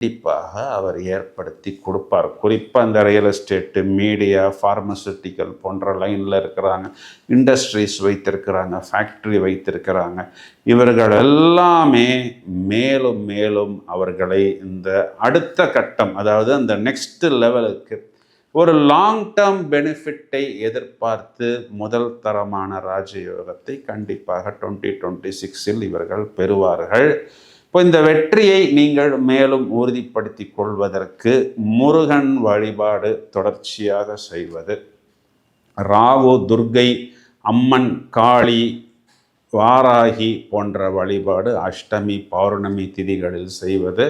கண்டிப்பாக அவர் ஏற்படுத்தி கொடுப்பார். குறிப்பாக இந்த ரியல் எஸ்டேட்டு, மீடியா, ஃபார்மசூட்டிக்கல் போன்ற லைனில் இருக்கிறாங்க, இண்டஸ்ட்ரீஸ் வைத்திருக்கிறாங்க, ஃபேக்ட்ரி வைத்திருக்கிறாங்க. இவர்கள் எல்லாமே மேலும் மேலும் அவர்களை இந்த அடுத்த கட்டம், அதாவது அந்த நெக்ஸ்ட் லெவலுக்கு ஒரு லாங் டேர்ம் பெனிஃபிட்டை எதிர்பார்த்து முதல் தரமான ராஜயோகத்தை கண்டிப்பாக 2026 இவர்கள் பெறுவார்கள். இப்போ இந்த வெற்றியை நீங்கள் மேலும் உறுதிப்படுத்தி கொள்வதற்கு முருகன் வழிபாடு தொடர்ச்சியாக செய்வது, ராகு, துர்க்கை, அம்மன், காளி, வாராகி போன்ற வழிபாடு அஷ்டமி பௌர்ணமி திதிகளில் செய்வது,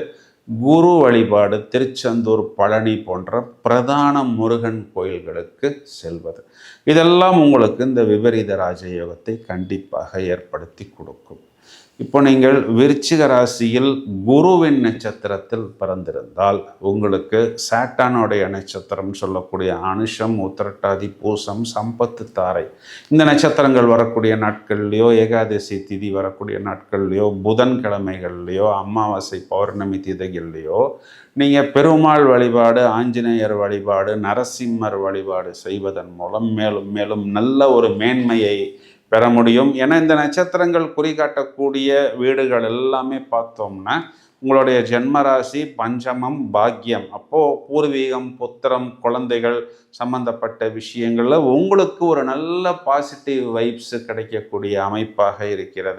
குரு வழிபாடு திருச்செந்தூர், பழனி போன்ற பிரதான முருகன் கோயில்களுக்கு செல்வது, இதெல்லாம் உங்களுக்கு இந்த விபரீத ராஜயோகத்தை கண்டிப்பாக ஏற்படுத்தி கொடுக்கும். இப்போ நீங்கள் விருச்சிக ராசியில் குருவின் நட்சத்திரத்தில் பிறந்திருந்தால் உங்களுக்கு சாட்டானுடைய நட்சத்திரம் சொல்லக்கூடிய அனுஷம், உத்திரட்டாதி, பூசம், சம்பத்து, தாரை இந்த நட்சத்திரங்கள் வரக்கூடிய நாட்கள்லையோ, ஏகாதசி திதி வரக்கூடிய நாட்கள்லையோ, புதன்கிழமைகள்லையோ, அமாவாசை பௌர்ணமி திதிகள்லையோ நீங்கள் பெருமாள் வழிபாடு, ஆஞ்சநேயர் வழிபாடு, நரசிம்மர் வழிபாடு செய்வதன் மூலம் மேலும் மேலும் நல்ல ஒரு மேன்மையை பெற முடியும். ஏன்னா இந்த நட்சத்திரங்கள் குறிகாட்டக்கூடிய வீடுகள் எல்லாமே பார்த்தோம்னா உங்களுடைய ஜென்மராசி பஞ்சமம், பாக்கியம். அப்போது பூர்வீகம், புத்திரம், குழந்தைகள் சம்பந்தப்பட்ட விஷயங்களில் உங்களுக்கு ஒரு நல்ல பாசிட்டிவ் வைப்ஸ் கிடைக்கக்கூடிய அமைப்பாக இருக்கிறது.